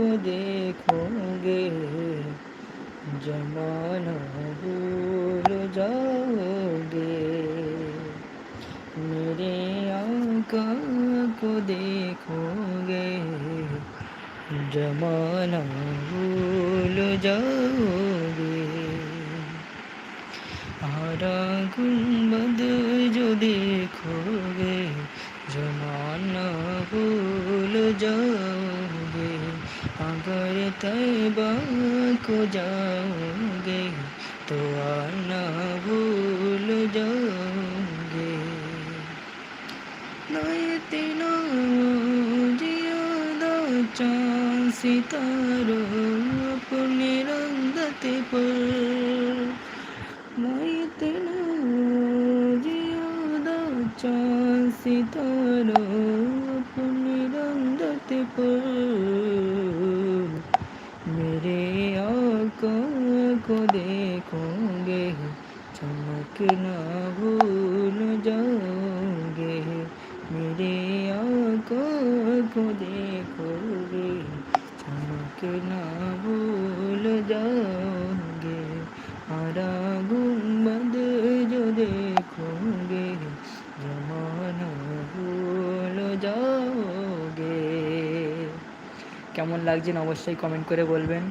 को देखोगे, जमाना भूल जाओगे। मेरे आका को देखोगे, जमाना भूल जाओगे। आरा गुंबद जो देखोगे, जमाना भूल जाओगे। अगर तैबा को जाओगे, तो आना भूल जाओगे। नायते जियादा चांद सितारों अपने रंगते पर, नायते जियादा चांद सितारों अपने रंगते पर। मेरे आका को देखोगे, चमकना भूल जाओगे। मेरे आका को देखोगे, चमकना भूल जाओगे। आरा गुंबद जो देखोगे, जमाना भूल जाओगे। কেমন লাগছে অবশ্যই কমেন্ট করে বলবেন,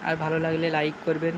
আর ভালো লাগলে লাইক করবেন।